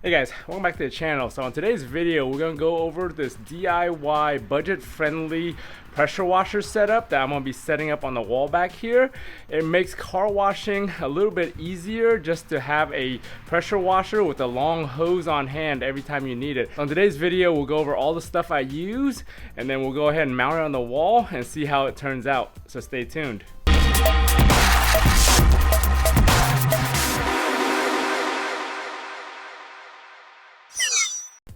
Hey guys, welcome back to the channel. So in today's video, we're gonna go over this DIY budget-friendly pressure washer setup that I'm gonna be setting up on the wall back here. It makes car washing a little bit easier just to have a pressure washer with a long hose on hand every time you need it. On today's video, we'll go over all the stuff I use, and then we'll go ahead and mount it on the wall and see how it turns out. So stay tuned.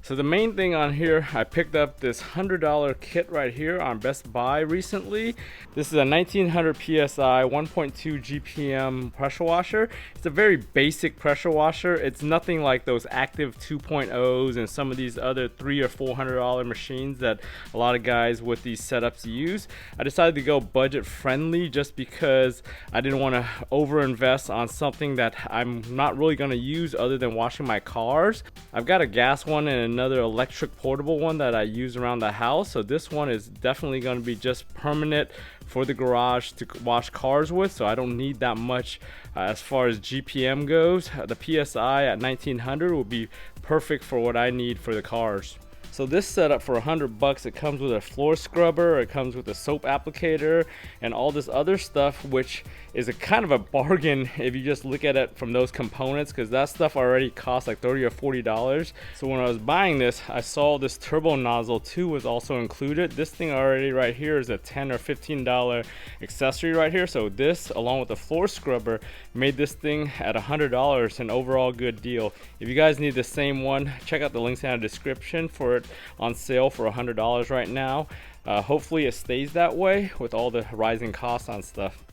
So the main thing on here, I picked up this $100 kit right here on Best Buy recently. This is a 1900 PSI 1.2 GPM pressure washer. It's a very basic pressure washer. It's nothing like those active 2.0s and some of these other $300 or $400 machines that a lot of guys with these setups use. I decided to go budget friendly just because I didn't want to overinvest on something that I'm not really going to use other than washing my cars. I've got a gas one and another electric portable one that I use around the house, so this one is definitely going to be just permanent for the garage to wash cars with, so I don't need that much as far as GPM goes. The PSI at 1900 will be perfect for what I need for the cars. So this setup for $100, it comes with a floor scrubber, it comes with a soap applicator, and all this other stuff, which is a kind of a bargain if you just look at it from those components, because that stuff already costs like $30 or $40. So when I was buying this, I saw this turbo nozzle too was also included. This thing already right here is a $10 or $15 accessory right here. So this, along with the floor scrubber, made this thing at $100 an overall good deal. If you guys need the same one, check out the links in the description for it on sale for $100 right now. Hopefully it stays that way with all the rising costs on stuff.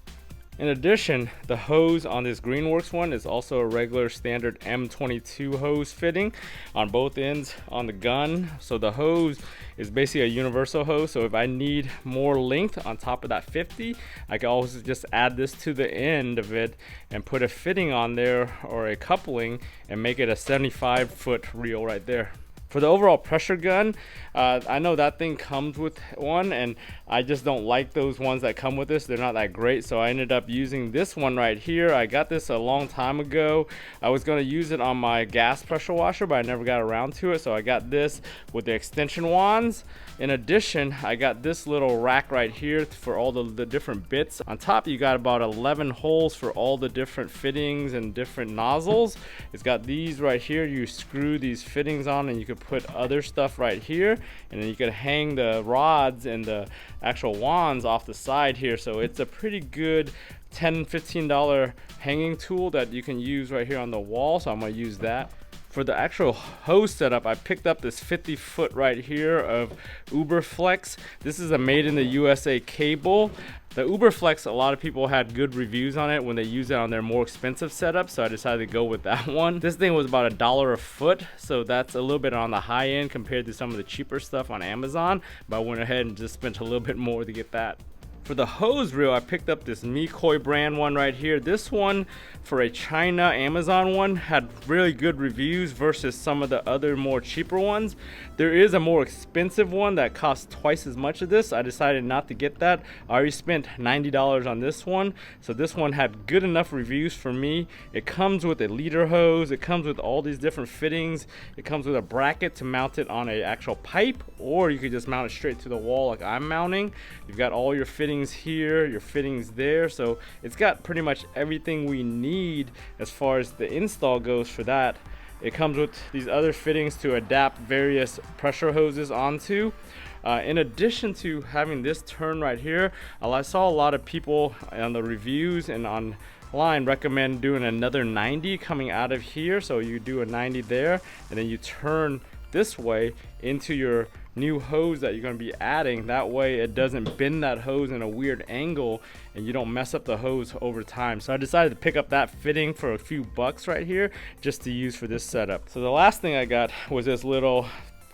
In addition, the hose on this Greenworks one is also a regular standard M22 hose fitting on both ends on the gun. So the hose is basically a universal hose, so if I need more length on top of that 50, I can always just add this to the end of it and put a fitting on there or a coupling and make it a 75-foot reel right there. For the overall pressure gun, I know that thing comes with one, and I just don't like those ones that come with this. They're not that great, so I ended up using this one right here. I got this a long time ago. I was going to use it on my gas pressure washer, but I never got around to it, so I got this with the extension wands. In addition, I got this little rack right here for all the different bits. On top, you got about 11 holes for all the different fittings and different nozzles. It's got these right here. You screw these fittings on, and you can put other stuff right here, and then you can hang the rods and the actual wands off the side here. So it's a pretty good $10-15 hanging tool that you can use right here on the wall, so I'm going to use that. For the actual hose setup, I picked up this 50-foot right here of Uberflex. This is a made in the USA cable. The Uberflex, a lot of people had good reviews on it when they use it on their more expensive setup, so I decided to go with that one. This thing was about $1 a foot, so that's a little bit on the high end compared to some of the cheaper stuff on Amazon, but I went ahead and just spent a little bit more to get that. For the hose reel, I picked up this Mekoh brand one right here. This one, for a China Amazon one, had really good reviews versus some of the other more cheaper ones. There is a more expensive one that costs twice as much of this. I decided not to get that. I already spent $90 on this one, so this one had good enough reviews for me. It comes with a leader hose. It comes with all these different fittings. It comes with a bracket to mount it on an actual pipe, or you could just mount it straight to the wall like I'm mounting. You've got all your fittings here, your fittings there, so it's got pretty much everything we need as far as the install goes for that. It comes with these other fittings to adapt various pressure hoses onto. In addition to having this turn right here, I saw a lot of people on the reviews and online recommend doing another 90 coming out of here. So you do a 90 there, and then you turn this way into your new hose that you're going to be adding. That way it doesn't bend that hose in a weird angle and you don't mess up the hose over time. So I decided to pick up that fitting for a few bucks right here just to use for this setup. So the last thing I got was this little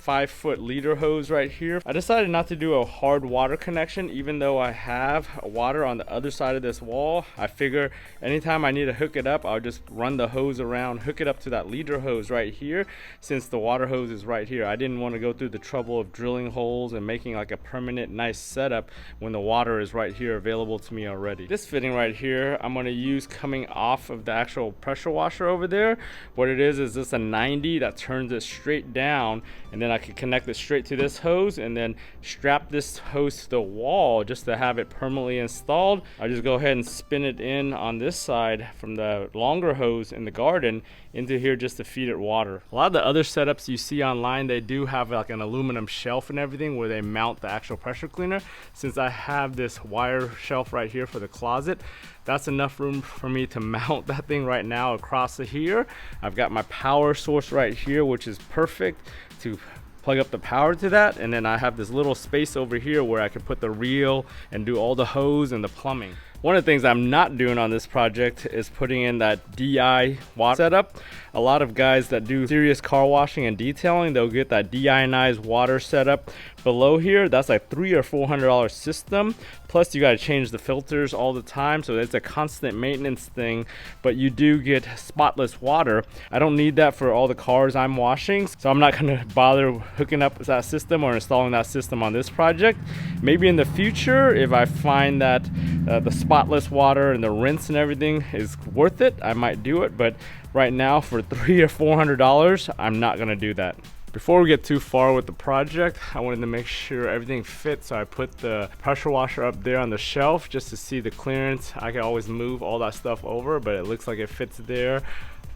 5-foot leader hose right here. I decided not to do a hard water connection, even though I have water on the other side of this wall. I figure anytime I need to hook it up, I'll just run the hose around, hook it up to that leader hose right here, since the water hose is right here. I didn't want to go through the trouble of drilling holes and making like a permanent nice setup when the water is right here available to me already. This fitting right here, I'm going to use coming off of the actual pressure washer over there. What it is this a 90 that turns it straight down, and then I can connect it straight to this hose and then strap this hose to the wall just to have it permanently installed. I just go ahead and spin it in on this side from the longer hose in the garden into here just to feed it water. A lot of the other setups you see online, they do have like an aluminum shelf and everything where they mount the actual pressure cleaner. Since I have this wire shelf right here for the closet, that's enough room for me to mount that thing right now across here. I've got my power source right here, which is perfect to plug up the power to that, and then I have this little space over here where I can put the reel and do all the hose and the plumbing. One of the things I'm not doing on this project is putting in that DI water setup. A lot of guys that do serious car washing and detailing, they'll get that deionized water setup below here. That's like $300 or $400 system. Plus you got to change the filters all the time, so it's a constant maintenance thing, but you do get spotless water. I don't need that for all the cars I'm washing, so I'm not going to bother hooking up that system or installing that system on this project. Maybe in the future, if I find that the spotless water and the rinse and everything is worth it, I might do it, but right now for $300 or $400, I'm not going to do that. Before we get too far with the project, I wanted to make sure everything fits, so I put the pressure washer up there on the shelf just to see the clearance. I can always move all that stuff over, but it looks like it fits there.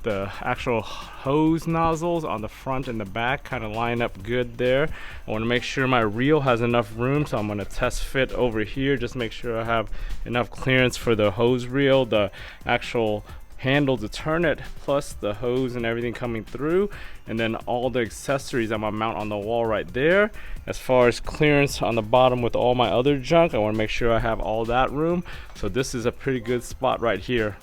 The actual hose nozzles on the front and the back kind of line up good there. I want to make sure my reel has enough room, so I'm going to test fit over here, just make sure I have enough clearance for the hose reel, the actual handle to turn it, plus the hose and everything coming through, and then all the accessories I'm gonna mount on the wall right there. As far as clearance on the bottom with all my other junk, I want to make sure I have all that room, so this is a pretty good spot right here.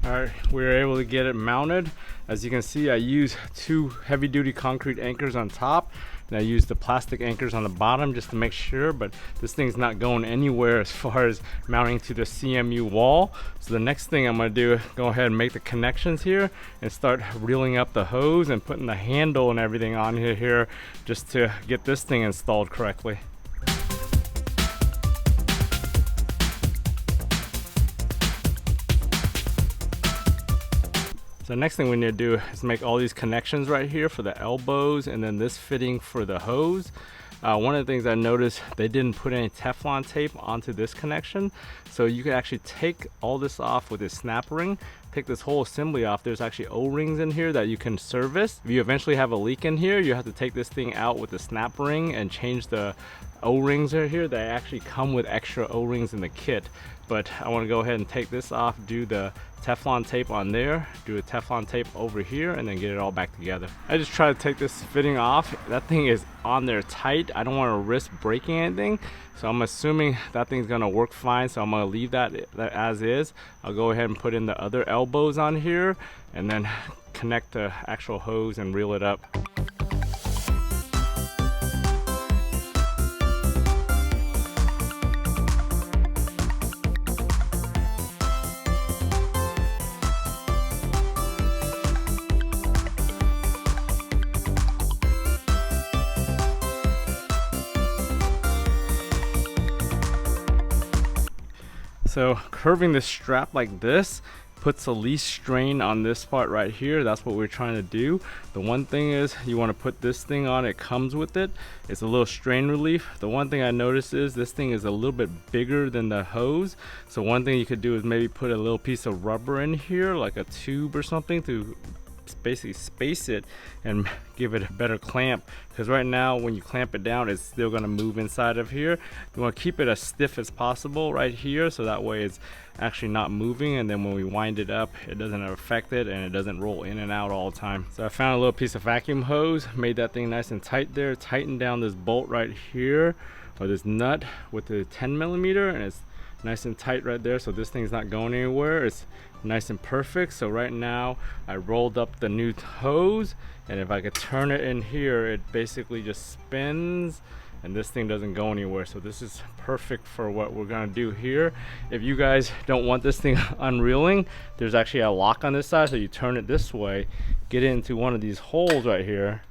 Alright, we were able to get it mounted. As you can see, I use 2 heavy-duty concrete anchors on top, and I use the plastic anchors on the bottom just to make sure, but this thing's not going anywhere as far as mounting to the CMU wall. So the next thing I'm going to do is go ahead and make the connections here and start reeling up the hose and putting the handle and everything on here just to get this thing installed correctly. So the next thing we need to do is make all these connections right here for the elbows, and then this fitting for the hose. One of the things I noticed, they didn't put any Teflon tape onto this connection, so you can actually take all this off with a snap ring, take this whole assembly off. There's actually O-rings in here that you can service. If you eventually have a leak in here, you have to take this thing out with the snap ring and change the O-rings are here. They actually come with extra O-rings in the kit, but I want to go ahead and take this off, do the Teflon tape on there, do a Teflon tape over here, and then get it all back together. I just try to take this fitting off. That thing is on there tight. I don't want to risk breaking anything, so I'm assuming that thing's gonna work fine, so I'm gonna leave that as is. I'll go ahead and put in the other elbows on here and then connect the actual hose and reel it up. So curving this strap like this puts the least strain on this part right here. That's what we're trying to do. The one thing is you want to put this thing on, it comes with it. It's a little strain relief. The one thing I noticed is this thing is a little bit bigger than the hose. So one thing you could do is maybe put a little piece of rubber in here, like a tube or something, to basically space it and give it a better clamp, because right now when you clamp it down, it's still going to move inside of here. You want to keep it as stiff as possible right here, so that way it's actually not moving, and then when we wind it up, it doesn't affect it and it doesn't roll in and out all the time. So I found a little piece of vacuum hose, made that thing nice and tight there, tightened down this bolt right here, or this nut with the 10mm, and it's nice and tight right there, so this thing's not going anywhere. It's nice and perfect. So right now I rolled up the new hose, and if I could turn it in here, it basically just spins and this thing doesn't go anywhere. So this is perfect for what we're gonna do here. If you guys don't want this thing unreeling, there's actually a lock on this side, so you turn it this way, get it into one of these holes right here,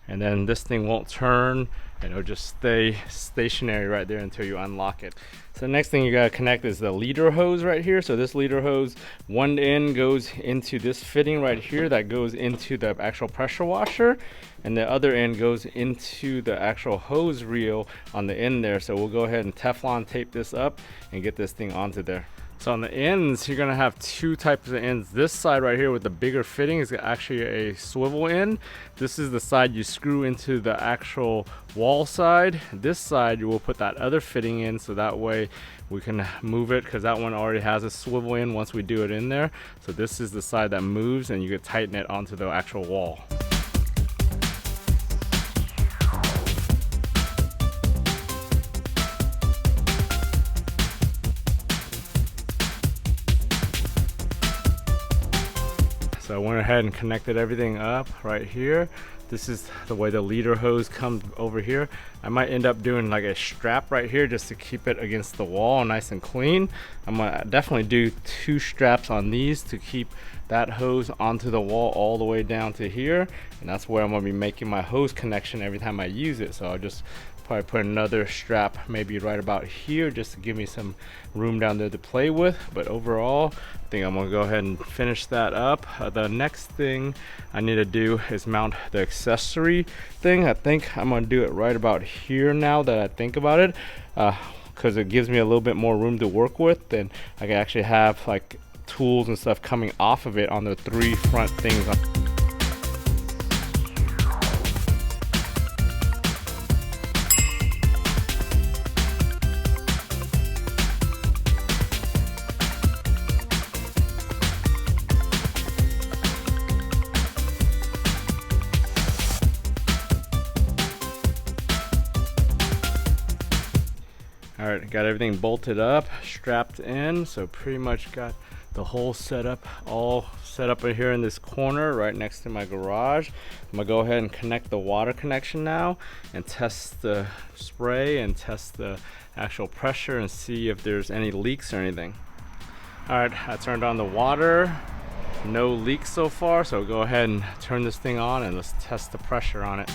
and then this thing won't turn and it'll just stay stationary right there until you unlock it. So the next thing you gotta connect is the leader hose right here. So this leader hose, one end goes into this fitting right here that goes into the actual pressure washer, and the other end goes into the actual hose reel on the end there. So we'll go ahead and Teflon tape this up and get this thing onto there. So on the ends, you're gonna have two types of ends. This side right here with the bigger fitting is actually a swivel end. This is the side you screw into the actual wall side. This side you will put that other fitting in, so that way we can move it, because that one already has a swivel in once we do it in there. So this is the side that moves, and you can tighten it onto the actual wall. So I went ahead and connected everything up right here. This is the way the leader hose comes over here. I might end up doing like a strap right here just to keep it against the wall nice and clean. I'm gonna definitely do two straps on these to keep that hose onto the wall all the way down to here, and that's where I'm gonna be making my hose connection every time I use it. So I'll just probably put another strap maybe right about here just to give me some room down there to play with. But overall, I think I'm gonna go ahead and finish that up. The next thing I need to do is mount the accessory thing. I think I'm gonna do it right about here now that I think about it, because it gives me a little bit more room to work with, and I can actually have like tools and stuff coming off of it on the three front things. Alright, got everything bolted up, strapped in, so pretty much got the whole setup all set up in here in this corner right next to my garage. I'm gonna go ahead and connect the water connection now and test the spray and test the actual pressure and see if there's any leaks or anything. Alright, I turned on the water, no leaks so far, so go ahead and turn this thing on and let's test the pressure on it.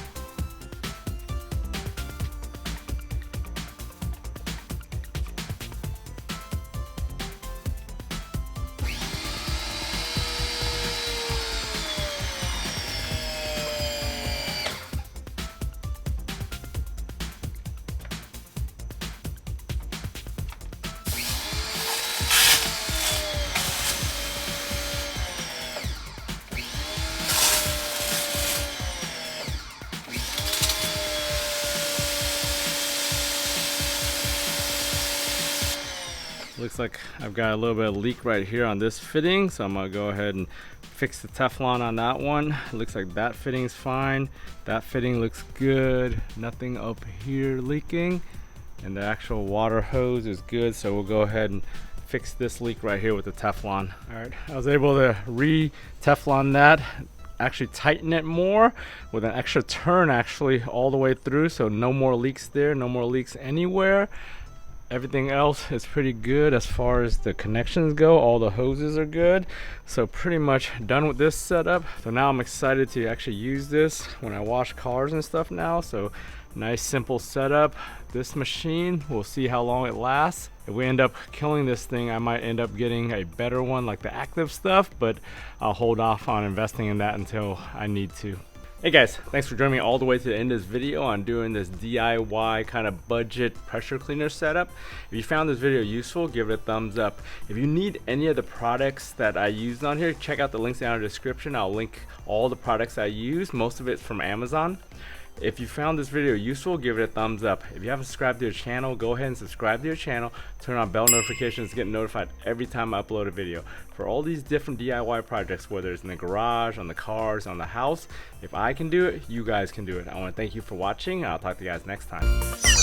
Looks like I've got a little bit of leak right here on this fitting, so I'm gonna go ahead and fix the Teflon on that one. It looks like that fitting's fine. That fitting looks good. Nothing up here leaking, and the actual water hose is good, so we'll go ahead and fix this leak right here with the Teflon. All right, I was able to re-Teflon that, actually tighten it more with an extra turn actually all the way through, so no more leaks there, no more leaks anywhere. Everything else is pretty good as far as the connections go. All the hoses are good, so pretty much done with this setup. So now I'm excited to actually use this when I wash cars and stuff now. So Nice simple setup. This machine, we'll see how long it lasts. If we end up killing this thing, I might end up getting a better one like the active stuff, but I'll hold off on investing in that until I need to. Hey guys, thanks for joining me all the way to the end of this video on doing this DIY kind of budget pressure cleaner setup. If you found this video useful, give it a thumbs up. If you need any of the products that I used on here, check out the links down in the description. I'll link all the products I use. Most of it's from Amazon. If you found this video useful, give it a thumbs up. If you haven't subscribed to your channel, go ahead and subscribe to your channel. Turn on bell notifications to get notified every time I upload a video. For all these different DIY projects, whether it's in the garage, on the cars, on the house, if I can do it, you guys can do it. I want to thank you for watching, and I'll talk to you guys next time.